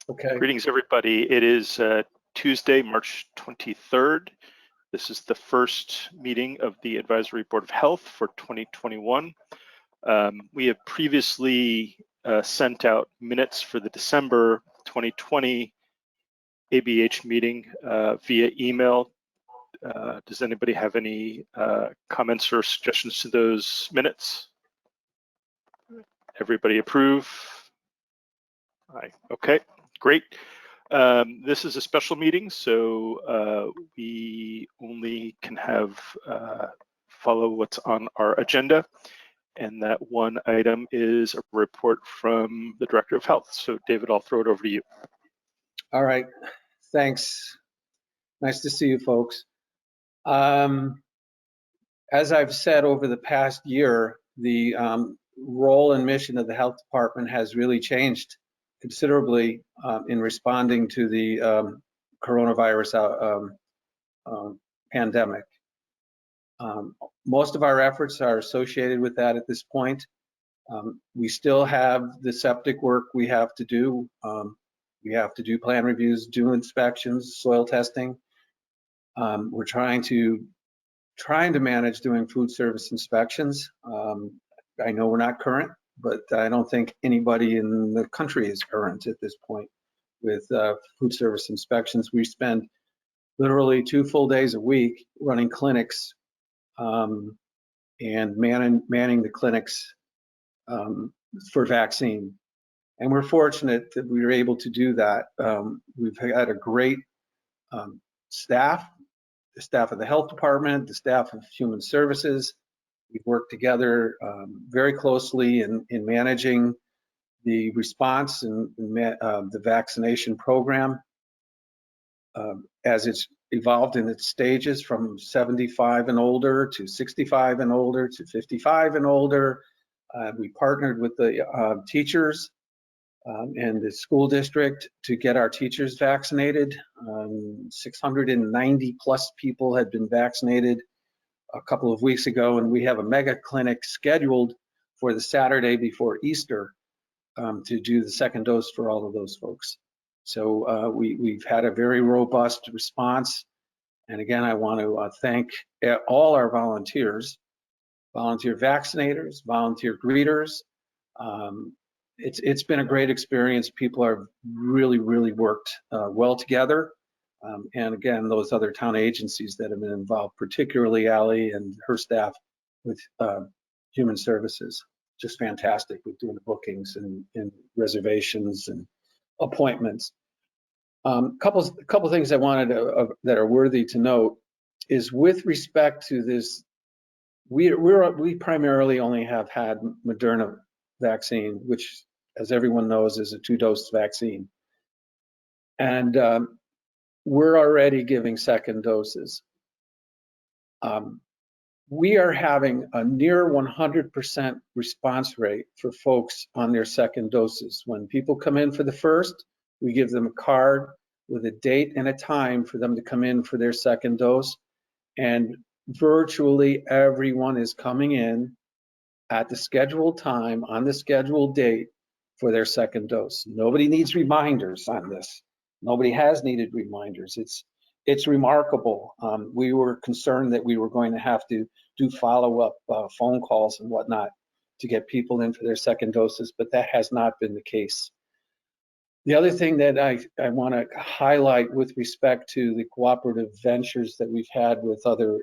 Okay. Greetings, everybody. It is Tuesday, March 23rd. This is the first meeting of the Advisory Board of Health for 2021. We have previously sent out minutes for the December 2020 ABH meeting via email. Does anybody have any comments or suggestions to those minutes? Everybody approve? Aye. Okay, great. This is a special meeting, so we only can have follow what's on our agenda. And that one item is a report from the Director of Health. So David, I'll throw it over to you. All right. Thanks. Nice to see you folks. As I've said over the past year, the role and mission of the health department has really changed considerably in responding to the coronavirus pandemic. Most of our efforts are associated with that at this point. We still have the septic work we have to do. We have to do plan reviews, do inspections, soil testing. We're trying to manage doing food service inspections. I know we're not current, but I don't think anybody in the country is current at this point with food service inspections. We spend literally 2 full days a week running clinics and manning the clinics for vaccine. And we're fortunate that we were able to do that. We've had a great staff, the staff of the health department, the staff of human services. We've worked together very closely in managing the response and the vaccination program as it's evolved in its stages from 75 and older to 65 and older to 55 and older. We partnered with the teachers and the school district to get our teachers vaccinated. 690 plus people had been vaccinated a couple of weeks ago, and we have a mega clinic scheduled for the Saturday before Easter to do the second dose for all of those folks. So we've had a very robust response. And again, I want to thank all our volunteers, volunteer vaccinators, volunteer greeters. It's been a great experience. People are really worked well together. And again, those other town agencies that have been involved, particularly Allie and her staff with human services, just fantastic with doing the bookings and reservations and appointments. Couple things I wanted to, that are worthy to note is with respect to this, we primarily only have had Moderna vaccine, which, as everyone knows, is a 2-dose vaccine. And we're already giving second doses. We are having a near 100% response rate for folks on their second doses. When people come in for the first, we give them a card with a date and a time for them to come in for their second dose. And virtually everyone is coming in at the scheduled time, on the scheduled date for their second dose. Nobody needs reminders on this. Nobody has needed reminders. It's remarkable. We were concerned that we were going to have to do follow-up phone calls and whatnot to get people in for their second doses, but that has not been the case. The other thing that I want to highlight with respect to the cooperative ventures that we've had with other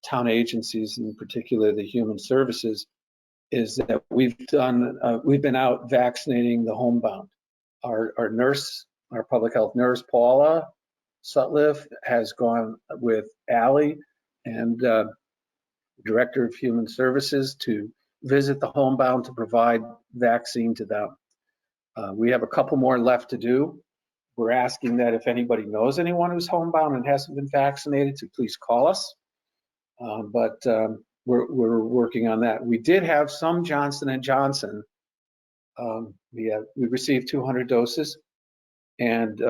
town agencies, in particular the human services, is that we've been out vaccinating the homebound. Our nurse, our public health nurse, Paula Sutliff, has gone with Allie and Director of Human Services to visit the homebound to provide vaccine to them. We have a couple more left to do. We're asking that if anybody knows anyone who's homebound and hasn't been vaccinated, to please call us. But we're working on that. We did have some Johnson & Johnson. We received 200 doses, and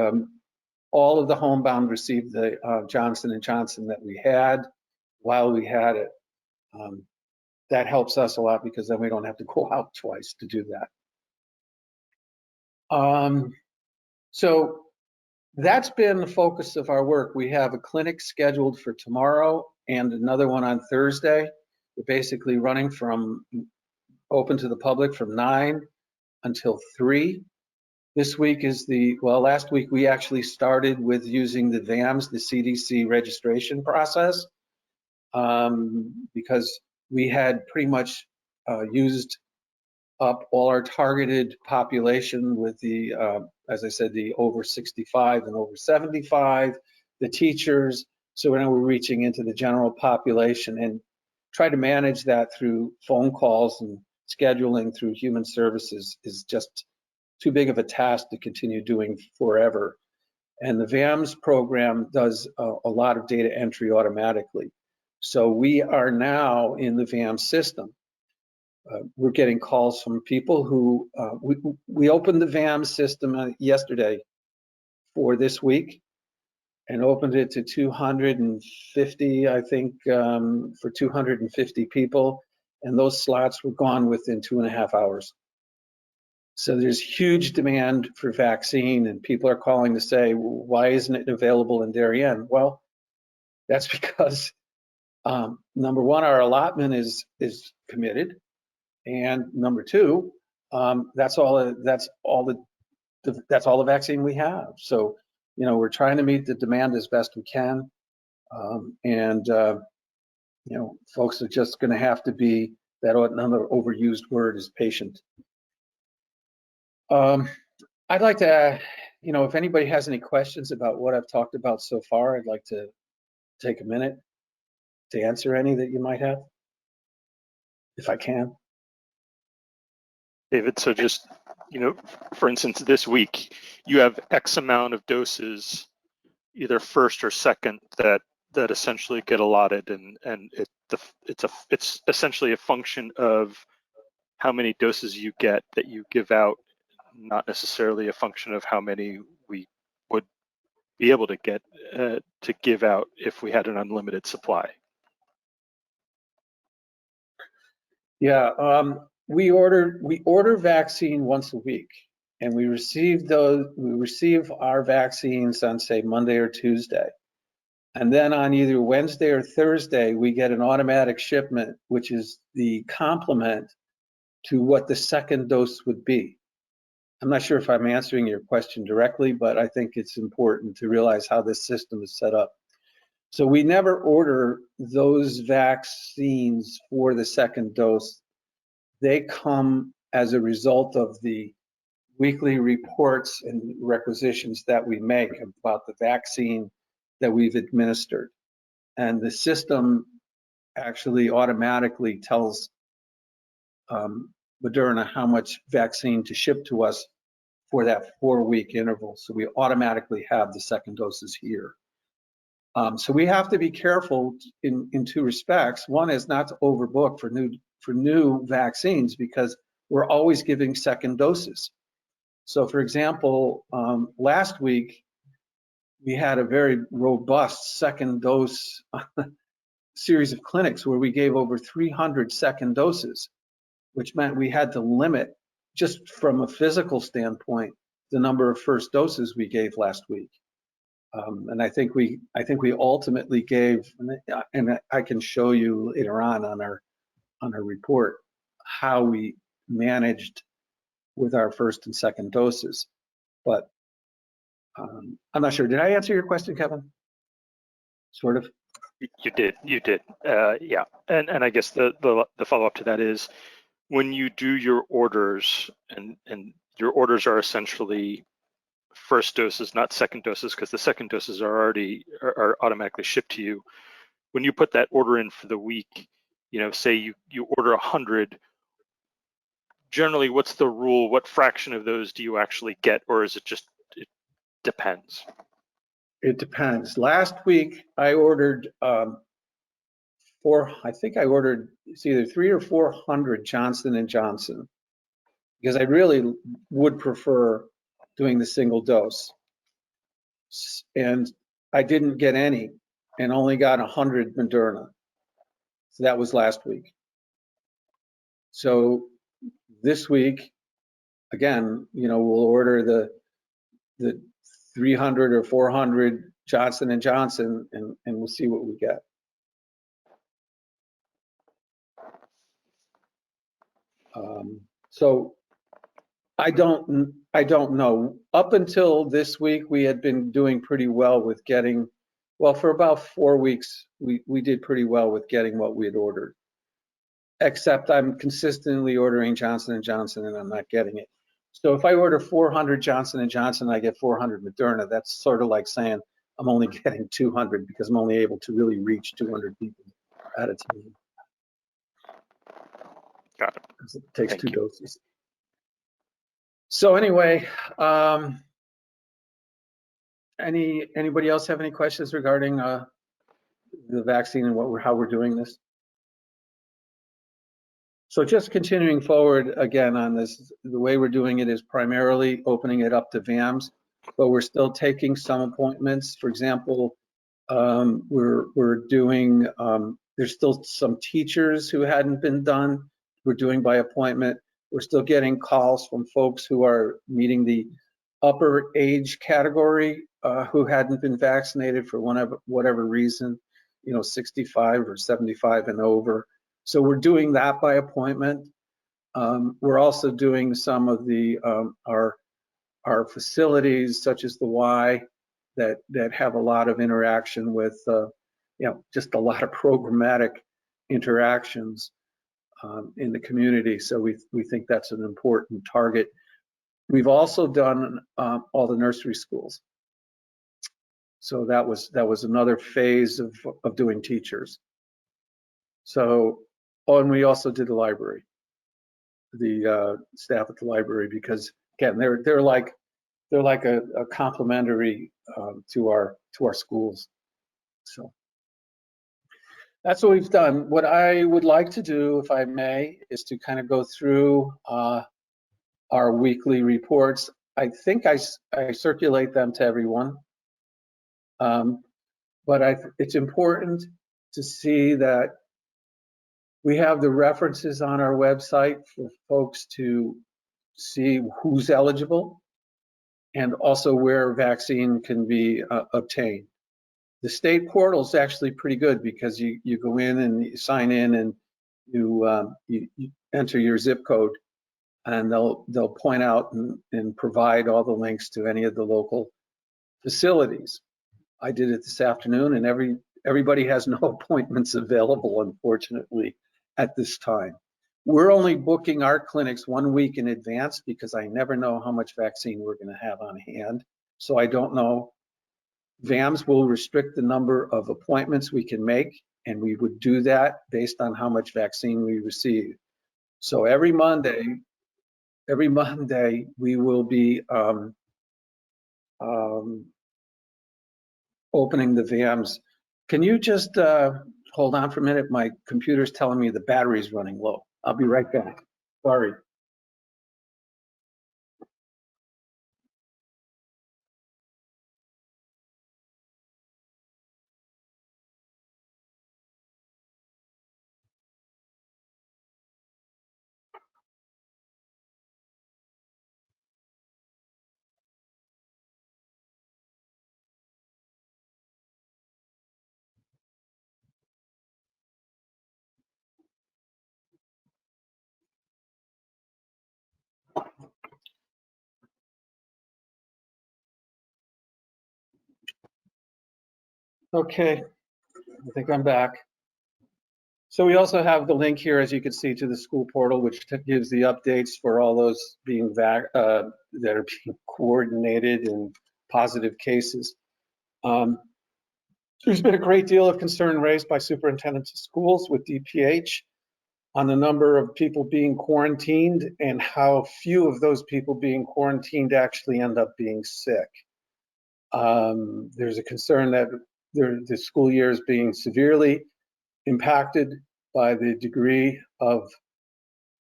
all of the homebound received the Johnson & Johnson that we had while we had it. That helps us a lot because then we don't have to go out twice to do that. So that's been the focus of our work. We have a clinic scheduled for tomorrow and another one on Thursday. We're basically running from open to the public from 9 until 3. This week is last week we actually started with using the VAMS, the CDC registration process, because we had pretty much used up all our targeted population with the, as I said, the over 65 and over 75, the teachers. So now we're reaching into the general population and try to manage that through phone calls and scheduling through human services is just too big of a task to continue doing forever. And the VAMS program does a lot of data entry automatically. So we are now in the VAMS system. We're getting calls from people who, we opened the VAMS system yesterday for this week and opened it to 250, I think, for 250 people. And those slots were gone within 2.5 hours. So there's huge demand for vaccine, and people are calling to say, why isn't it available in Darien? Well, that's because number one, our allotment is committed, and number two, that's all the vaccine we have. So, you know, we're trying to meet the demand as best we can, and you know, folks are just going to have to be, that another overused word is patient. I'd like to, you know, if anybody has any questions about what I've talked about so far, I'd like to take a minute to answer any that you might have, if I can. David, so just, you know, for instance, this week, you have X amount of doses, either first or second, that essentially get allotted, and it's essentially a function of how many doses you get that you give out, not necessarily a function of how many we would be able to get to give out if we had an unlimited supply. Yeah, we order vaccine once a week, and we receive our vaccines on, say, Monday or Tuesday. And then on either Wednesday or Thursday, we get an automatic shipment, which is the complement to what the second dose would be. I'm not sure if I'm answering your question directly, but I think it's important to realize how this system is set up. So we never order those vaccines for the second dose. They come as a result of the weekly reports and requisitions that we make about the vaccine that we've administered. And the system actually automatically tells Moderna how much vaccine to ship to us for that 4-week interval. So we automatically have the second doses here. So we have to be careful in two respects. One is not to overbook for new vaccines, because we're always giving second doses. So for example, last week, we had a very robust second dose series of clinics where we gave over 300 second doses, which meant we had to limit, just from a physical standpoint, the number of first doses we gave last week. And I think we ultimately gave, and I can show you later on our report how we managed with our first and second doses. But I'm not sure. Did I answer your question, Kevin? Sort of. You did. Yeah. And I guess the follow-up to that is, when you do your orders, and your orders are essentially first doses, not second doses, because the second doses are automatically shipped to you. When you put that order in for the week, you know, say you order 100, generally, what's the rule? What fraction of those do you actually get, or is it just, it depends? It depends. Last week I ordered I think I ordered, it's either 300 or 400 Johnson & Johnson, because I really would prefer doing the single dose. And I didn't get any, and only got 100 Moderna. So that was last week. So this week, again, you know, we'll order the 300 or 400 Johnson & Johnson, and we'll see what we get. So I don't know. Up until this week, we had been doing pretty well with getting, well, for about 4 weeks, we did pretty well with getting what we had ordered. Except I'm consistently ordering Johnson & Johnson and I'm not getting it. So if I order 400 Johnson & Johnson, I get 400 Moderna. That's sort of like saying I'm only getting 200 because I'm only able to really reach 200 people at a time. Got it. It takes Thank 2 you. doses. So anyway, anybody else have any questions regarding the vaccine and how we're doing this? So just continuing forward again on this, the way we're doing it is primarily opening it up to VAMs, but we're still taking some appointments. For example, we're doing, there's still some teachers who hadn't been done. We're doing by appointment. We're still getting calls from folks who are meeting the upper age category who hadn't been vaccinated for whatever reason, 65 or 75 and over. So we're doing that by appointment. We're also doing some of the our facilities, such as the Y, that have a lot of interaction with, just a lot of programmatic interactions in the community. So we think that's an important target. We've also done all the nursery schools. So that was another phase of doing teachers. So, and we also did the library, the staff at the library, because again, they're like a complementary to our schools. So that's what we've done. What I would like to do, if I may, is to kind of go through our weekly reports. I think I circulate them to everyone, but it's important to see that we have the references on our website for folks to see who's eligible and also where vaccine can be obtained. The state portal is actually pretty good because you go in and you sign in and you enter your zip code, and they'll point out and provide all the links to any of the local facilities. I did it this afternoon, and everybody has no appointments available, unfortunately, at this time. We're only booking our clinics 1 week in advance because I never know how much vaccine we're going to have on hand. So I don't know. VAMs will restrict the number of appointments we can make, and we would do that based on how much vaccine we receive. So every Monday we will be opening the VAMs. Can you just hold on for a minute? My computer's telling me the battery's running low. I'll be right back. Sorry. Okay, I think I'm back. So we also have the link here, as you can see, to the school portal, which gives the updates for all those being that are being coordinated and positive cases. There's been a great deal of concern raised by superintendents of schools with DPH on the number of people being quarantined and how few of those people being quarantined actually end up being sick. There's a concern that the school year is being severely impacted by the degree of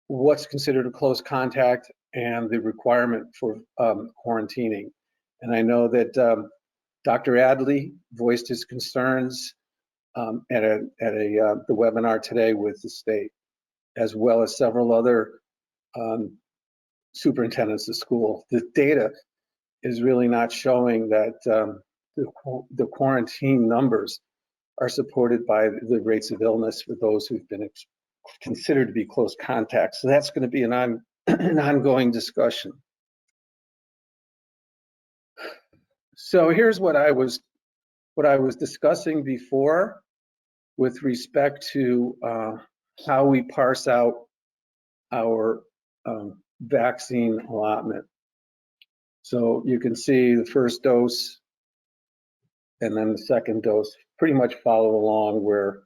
what's considered a close contact and the requirement for quarantining. And I know that Dr. Adley voiced his concerns at the webinar today with the state, as well as several other superintendents of school. The data is really not showing that the quarantine numbers are supported by the rates of illness for those who've been considered to be close contacts. So that's going to be an ongoing discussion. So here's what I was discussing before with respect to how we parse out our vaccine allotment. So you can see the first dose and then the second dose pretty much follow along, where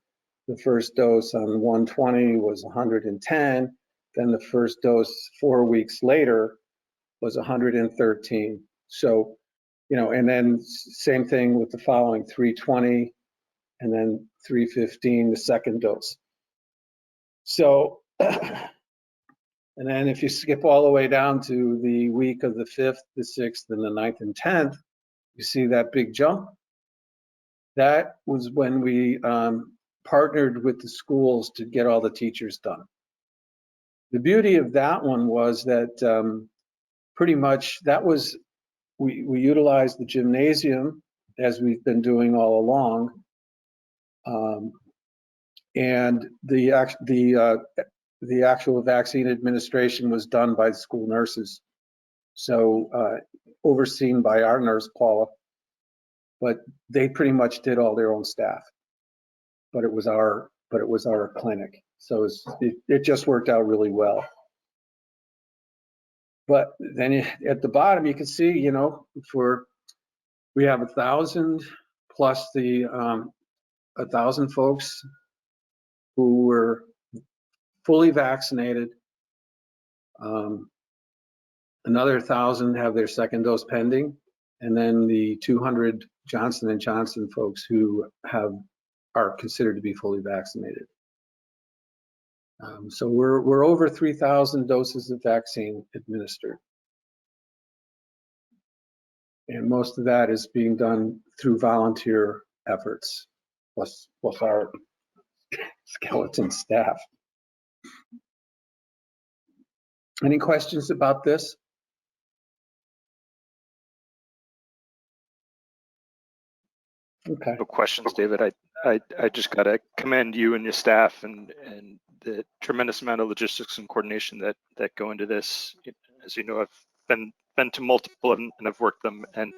the first dose on 120 was 110, then the first dose 4 weeks later was 113. So, you know, and then same thing with the following 320 and then 315, the second dose. So, and then if you skip all the way down to the week of the 5th, the 6th, and the 9th and 10th, you see that big jump. That was when we partnered with the schools to get all the teachers done. The beauty of that one was that pretty much that was, we utilized the gymnasium as we've been doing all along. And the actual vaccine administration was done by the school nurses. So overseen by our nurse, Paula, but they pretty much did all their own staff. But it was our clinic. So it just worked out really well. But then at the bottom, you can see, you know, we have 1,000 plus the 1,000 folks who were fully vaccinated. Another 1,000 have their second dose pending, and then the 200 Johnson & Johnson folks who are considered to be fully vaccinated. So we're over 3,000 doses of vaccine administered. And most of that is being done through volunteer efforts, plus our skeleton staff. Any questions about this? Okay. No questions, David. I just got to commend you and your staff and the tremendous amount of logistics and coordination that go into this. As you know, I've been to multiple and I've worked them, and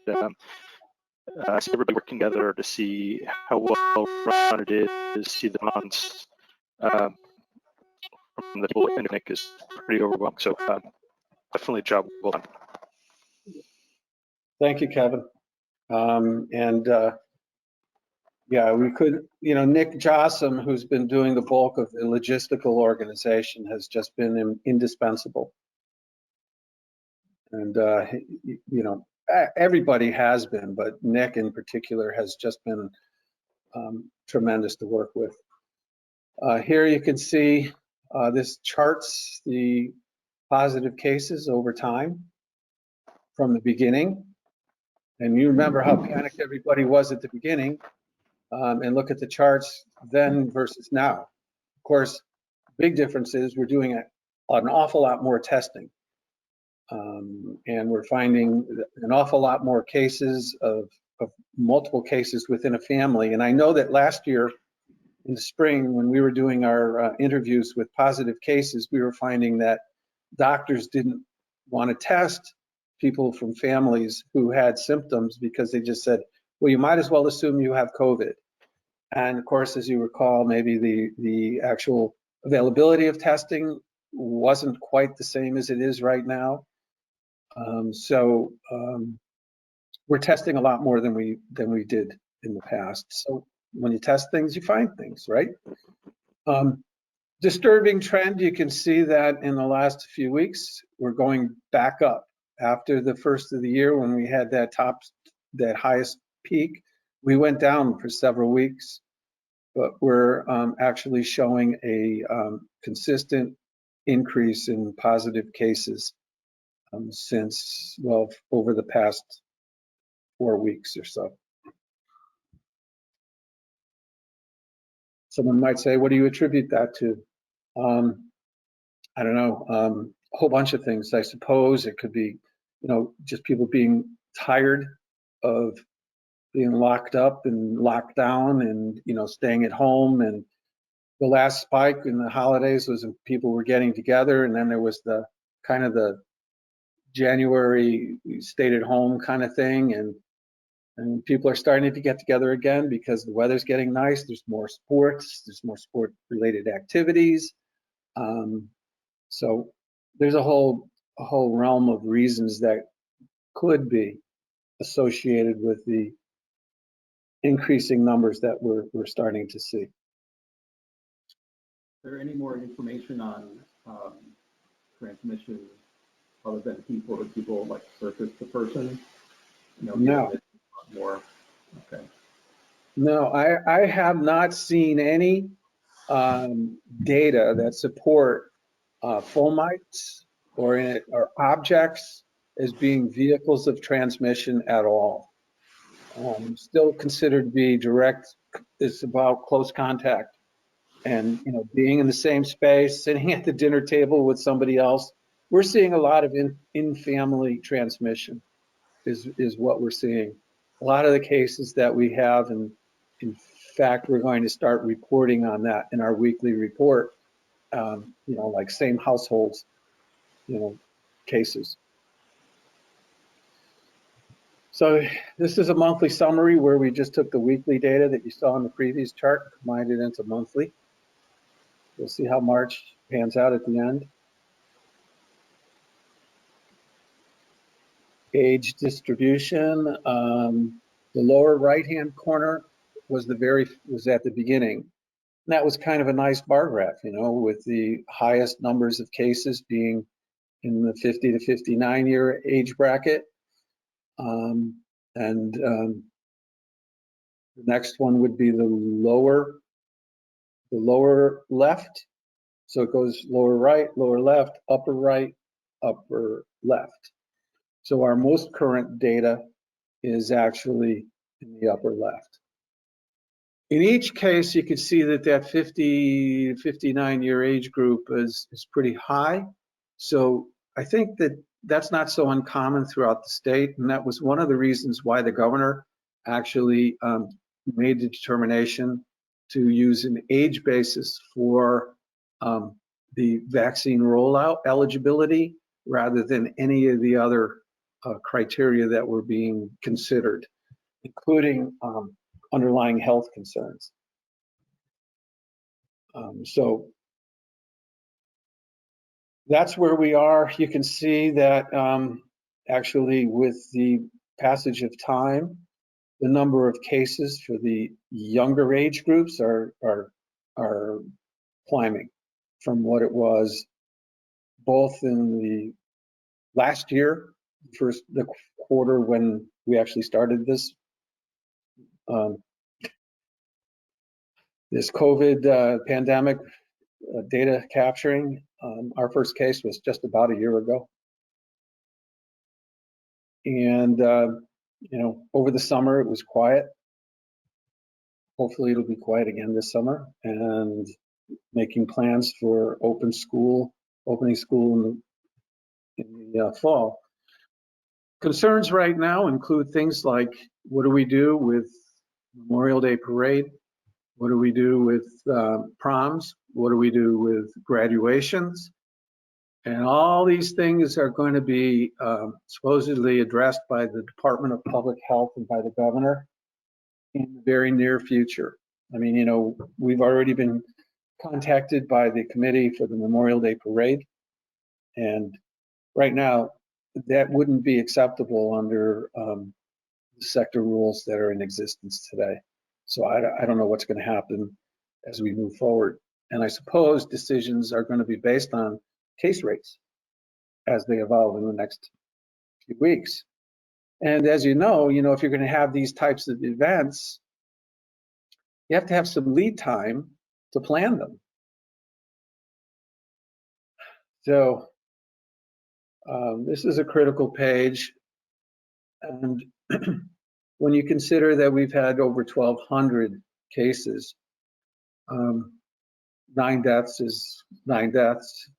see everybody working together to see how well run it is, see the months from the people in Nick is pretty overwhelming. So definitely a job well done. Thank you, Kevin. Yeah, we could, you know, Nick Jossam, who's been doing the bulk of the logistical organization, has just been indispensable. And, you know, everybody has been, but Nick in particular has just been tremendous to work with. Here you can see this charts the positive cases over time from the beginning. And you remember how panicked everybody was at the beginning. And look at the charts then versus now. Of course, big difference is we're doing an awful lot more testing. And we're finding an awful lot more cases of multiple cases within a family. And I know that last year in the spring, when we were doing our interviews with positive cases, we were finding that doctors didn't want to test people from families who had symptoms because they just said, well, you might as well assume you have COVID. And of course, as you recall, maybe the actual availability of testing wasn't quite the same as it is right now. So we're testing a lot more than we did in the past. So when you test things, you find things, right? Disturbing trend, you can see that in the last few weeks, we're going back up. After the first of the year, when we had that highest peak, we went down for several weeks, but we're actually showing a consistent increase in positive cases since, well, over the past 4 weeks or so. Someone might say, what do you attribute that to? I don't know, a whole bunch of things, I suppose. It could be just people being tired of being locked up and locked down and, staying at home. And the last spike in the holidays was when people were getting together. And then there was the kind of the January stayed at home kind of thing. And people are starting to get together again because the weather's getting nice. There's more sports, there's more sport related activities. So there's a whole realm of reasons that could be associated with the increasing numbers that we're starting to see. Is there any more information on transmission other than people to people, like surface to person? No. More. Okay. No, I have not seen any data that support fomites or objects as being vehicles of transmission at all. Still considered to be direct. It's about close contact and being in the same space, sitting at the dinner table with somebody else. We're seeing a lot of in-family transmission is what we're seeing. A lot of the cases that we have, and in fact, we're going to start reporting on that in our weekly report, like same households, cases. So this is a monthly summary where we just took the weekly data that you saw in the previous chart, combined it into monthly. We'll see how March pans out at the end. Age distribution. The lower right-hand corner was at the beginning. And that was kind of a nice bar graph, with the highest numbers of cases being in the 50 to 59 year age bracket. The next one would be the lower left. So it goes lower right, lower left, upper left. So our most current data is actually in the upper left. In each case, you can see that 50 to 59 year age group is pretty high. So I think that's not so uncommon throughout the state. And that was one of the reasons why the governor actually made the determination to use an age basis for the vaccine rollout eligibility rather than any of the other criteria that were being considered, including underlying health concerns. So that's where we are. You can see that actually with the passage of time, the number of cases for the younger age groups are climbing from what it was both in the last year, the quarter when we actually started this this COVID pandemic data capturing. Our first case was just about a year ago. And, over the summer it was quiet. Hopefully it'll be quiet again this summer, and making plans for opening school in the fall. Concerns right now include things like, what do we do with Memorial Day parade? What do we do with proms? What do we do with graduations? And all these things are going to be supposedly addressed by the Department of Public Health and by the governor in the very near future. I mean, we've already been contacted by the committee for the Memorial Day parade. And right now, that wouldn't be acceptable under the sector rules that are in existence today. So I don't know what's going to happen as we move forward. And I suppose decisions are going to be based on case rates as they evolve in the next few weeks. And as you know, if you're going to have these types of events, you have to have some lead time to plan them. So this is a critical page. And when you consider that we've had over 1,200 cases, 9 deaths is 9 deaths.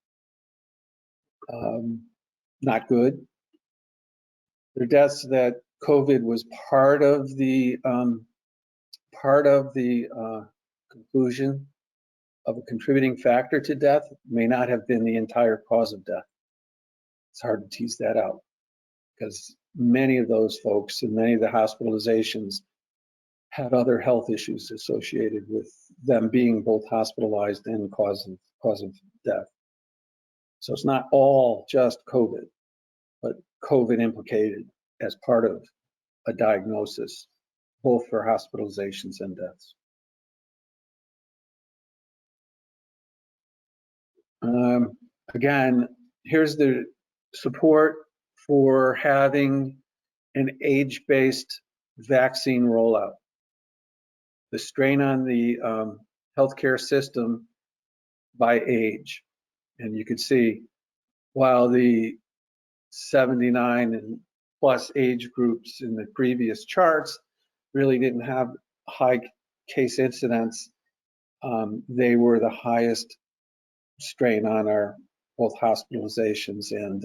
Not good. They're deaths that COVID was part of the conclusion of a contributing factor to death, may not have been the entire cause of death. It's hard to tease that out because many of those folks and many of the hospitalizations had other health issues associated with them being both hospitalized and cause of death. So it's not all just COVID, but COVID implicated as part of a diagnosis, both for hospitalizations and deaths. Again, here's the support for having an age-based vaccine rollout. The strain on the healthcare system by age. And you can see, while the 79 and plus age groups in the previous charts really didn't have high case incidence, they were the highest strain on our both hospitalizations and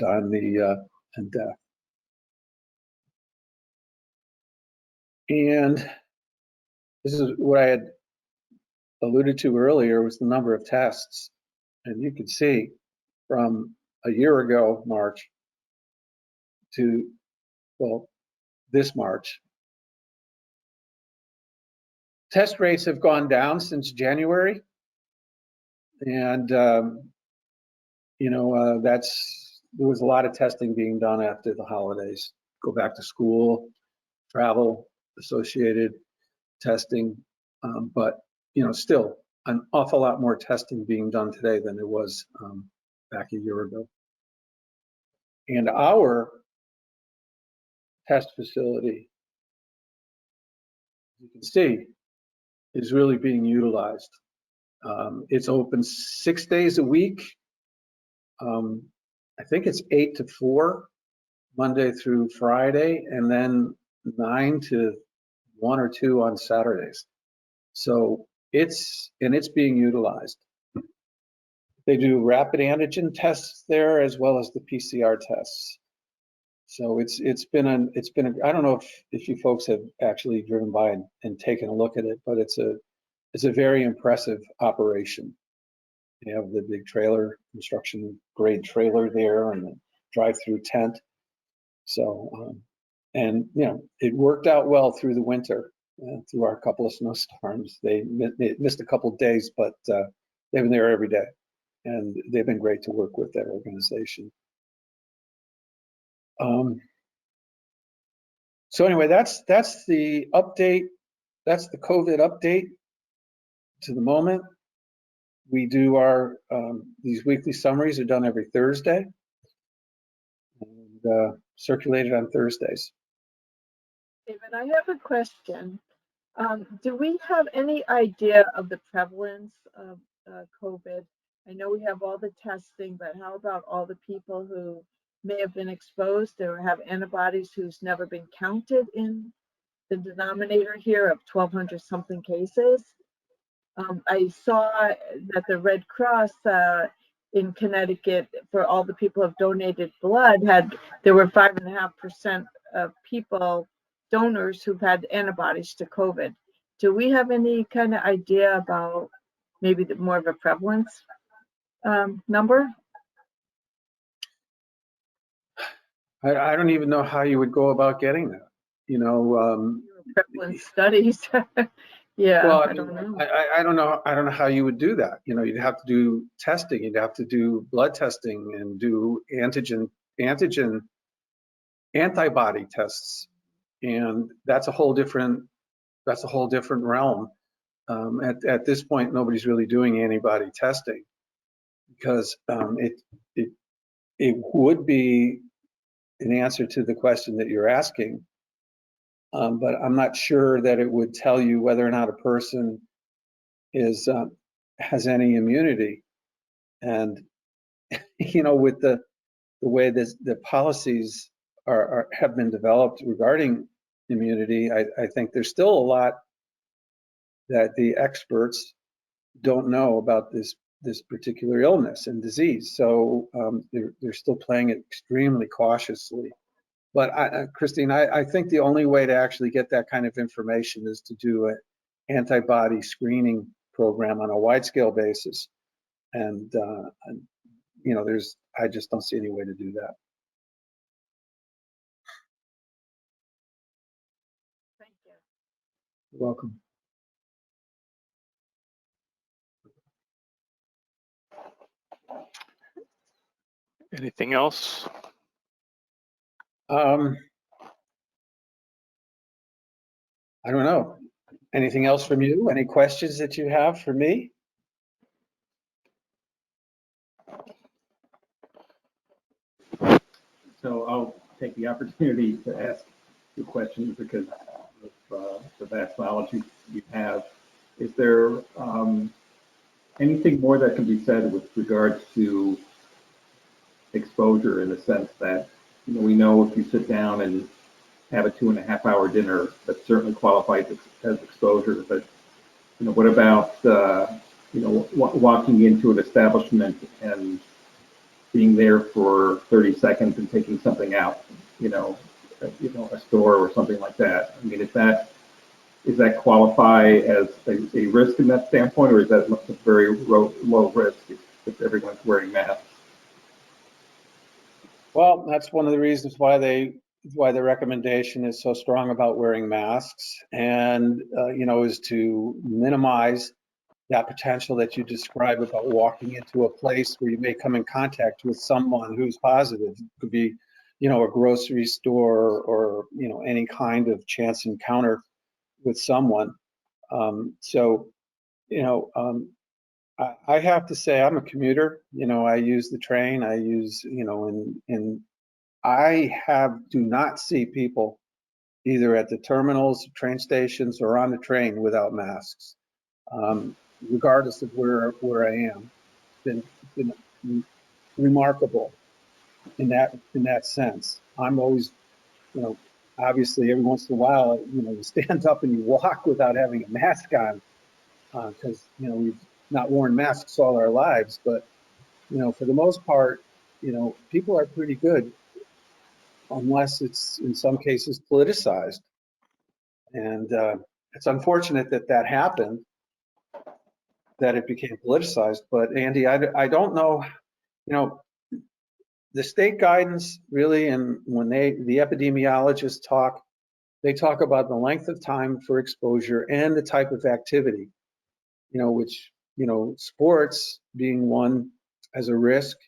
on the and death. And this is what I had alluded to earlier, was the number of tests. And you can see from a year ago, March, to, well, this March, test rates have gone down since January. And, you know, there was a lot of testing being done after the holidays. Go back to school, travel associated testing, but you know, still an awful lot more testing being done today than there was back a year ago. And our test facility, you can see, is really being utilized. It's open 6 days a week. I think it's 8 to 4, Monday through Friday, and then 9 to 1 or 2 on Saturdays. So it's being utilized. They do rapid antigen tests there as well as the PCR tests. So it's been I don't know if you folks have actually driven by and taken a look at it, but it's a very impressive operation. You have the big trailer, construction grade trailer there, and the drive-through tent. So and you know, it worked out well through the winter, through our couple of snowstorms. They missed a couple of days, but they've been there every day, and they've been great to work with, that organization. So anyway, that's the update. That's the COVID update to the moment. We do our these weekly summaries are done every Thursday and circulated on Thursdays. David, I have a question. Do we have any idea of the prevalence of COVID? I know we have all the testing, but how about all the people who may have been exposed or have antibodies who's never been counted in the denominator here of 1,200 something cases? I saw that the Red Cross in Connecticut, for all the people who have donated blood, there were 5.5% of people, donors, who've had antibodies to COVID. Do we have any kind of idea about maybe more of a prevalence number? I don't even know how you would go about getting that. You know, prevalence studies. Yeah, well, I don't know. I don't know. I don't know how you would do that. You know, you'd have to do testing. You'd have to do blood testing and do antibody tests, and that's a whole different realm. At this point, nobody's really doing antibody testing because it would be an answer to the question that you're asking. But I'm not sure that it would tell you whether or not a person has any immunity. And you know, with the way the policies have been developed regarding immunity, I think there's still a lot that the experts don't know about this this particular illness and disease. So they're still playing it extremely cautiously. But Christine, I think the only way to actually get that kind of information is to do an antibody screening program on a wide scale basis. And you know, I just don't see any way to do that. Thank you. You're welcome. Anything else? I don't know. Anything else from you? Any questions that you have for me? So I'll take the opportunity to ask you questions because of the vast knowledge you have. Is there anything more that can be said with regards to exposure, in the sense that, you know, we know if you sit down and have a 2.5-hour dinner, that certainly qualifies as exposure, but, you know, what about, you know, walking into an establishment and being there for 30 seconds and taking something out, you know, a store or something like that? I mean, does that qualify as a risk in that standpoint, or is that a very low risk if everyone's wearing masks? Well, that's one of the reasons why the recommendation is so strong about wearing masks, and you know, is to minimize that potential that you describe about walking into a place where you may come in contact with someone who's positive. It could be, you know, a grocery store, or you know, any kind of chance encounter with someone. So, you know, I have to say I'm a commuter. You know, I use the train. I use, you know, and I do not see people either at the terminals, train stations, or on the train without masks, regardless of where I am. It's been remarkable in that sense. I'm always, you know, obviously every once in a while, you know, you stand up and you walk without having a mask on, because you know, we've not worn masks all our lives. But you know, for the most part, you know, people are pretty good, unless it's in some cases politicized. And it's unfortunate that happened, that it became politicized. But Andy, I don't know, you know, the state guidance really, and when the epidemiologists talk, they talk about the length of time for exposure and the type of activity, you know, which, you know, sports being one as a risk.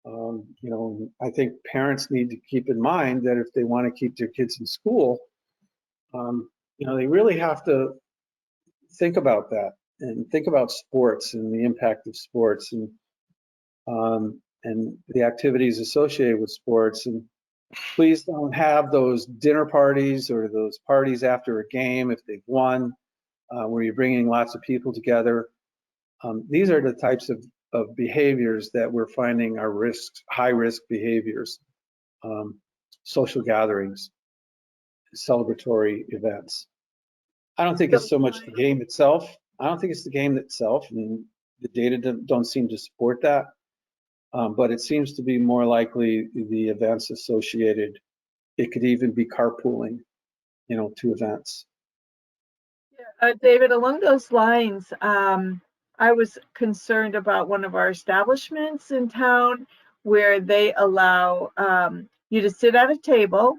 You know, I think parents need to keep in mind that if they want to keep their kids in school, you know, they really have to think about that, and think about sports and the impact of sports, and the activities associated with sports. And please don't have those dinner parties or those parties after a game if they've won, where you're bringing lots of people together. These are the types of behaviors that we're finding are high risk behaviors. Social gatherings, celebratory events. I don't think it's so much the game itself. I don't think it's the game itself, and the data don't seem to support that. But it seems to be more likely the events associated. It could even be carpooling, you know, to events. Yeah, David, along those lines, I was concerned about one of our establishments in town where they allow you to sit at a table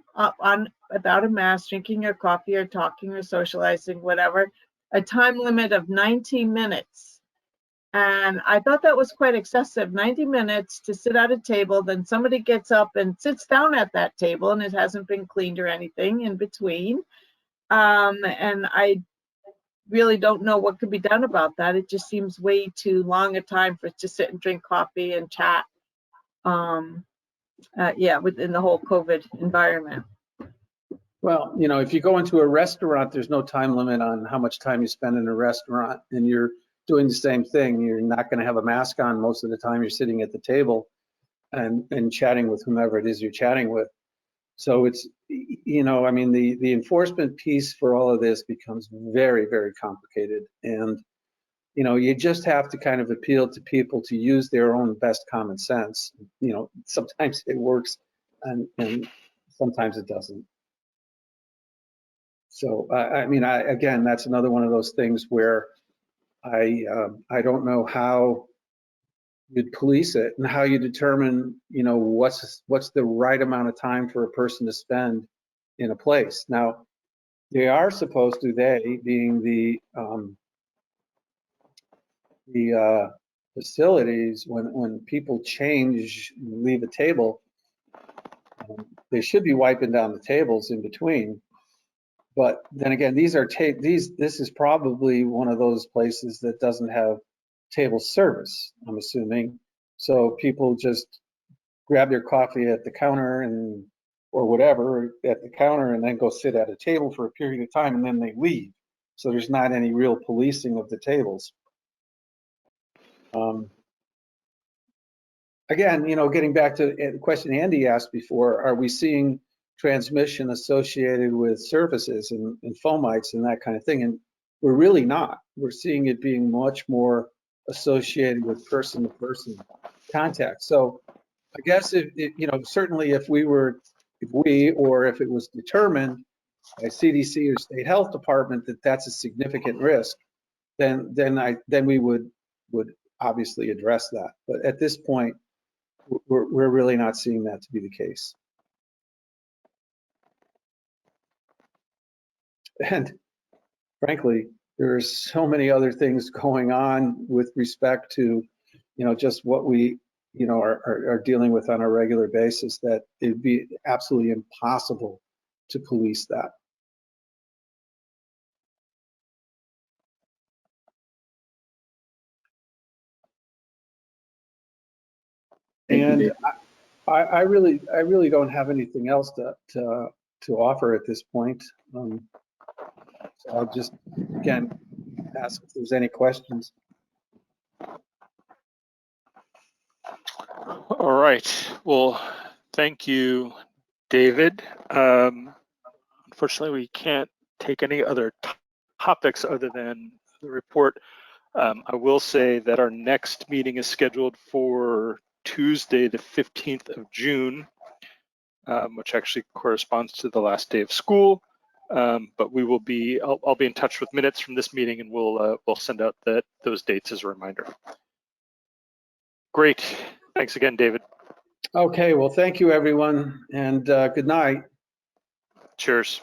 without a mask, drinking your coffee or talking or socializing, whatever, a time limit of 90 minutes. And I thought that was quite excessive, 90 minutes to sit at a table, then somebody gets up and sits down at that table and it hasn't been cleaned or anything in between. And I really don't know what could be done about that. It just seems way too long a time for us to sit and drink coffee and chat. Yeah, within the whole COVID environment. Well, you know, if you go into a restaurant, there's no time limit on how much time you spend in a restaurant, and you're doing the same thing. You're not going to have a mask on most of the time you're sitting at the table and chatting with whomever it is you're chatting with. So it's, you know, I mean, the enforcement piece for all of this becomes very, very complicated. And, you know, you just have to kind of appeal to people to use their own best common sense. You know, sometimes it works and sometimes it doesn't. So, I mean, again, that's another one of those things where I don't know how you'd police it and how you determine, you know, what's the right amount of time for a person to spend in a place. Now, they are supposed to, they being the facilities, when people change, leave a table, they should be wiping down the tables in between. But then again, this is probably one of those places that doesn't have table service, I'm assuming. So people just grab their coffee at the counter or whatever at the counter and then go sit at a table for a period of time and then they leave. So there's not any real policing of the tables. Again, you know, getting back to the question Andy asked before, are we seeing transmission associated with surfaces and fomites and that kind of thing? And we're really not. We're seeing it being much more associated with person-to-person contact. So I guess if you know, certainly if it was determined by CDC or state health department that that's a significant risk, then we would obviously address that. But at this point, we're really not seeing that to be the case. And frankly, there's so many other things going on with respect to, you know, just what we, you know, are dealing with on a regular basis that it'd be absolutely impossible to police that. And I really don't have anything else to offer at this point. So I'll just, again, ask if there's any questions. All right. Well, thank you, David. Unfortunately, we can't take any other topics other than the report. I will say that our next meeting is scheduled for Tuesday, the 15th of June, which actually corresponds to the last day of school. But we will be, I'll be in touch with minutes from this meeting and we'll send out those dates as a reminder. Great. Thanks again, David. Okay, well, thank you, everyone, and good night. Cheers.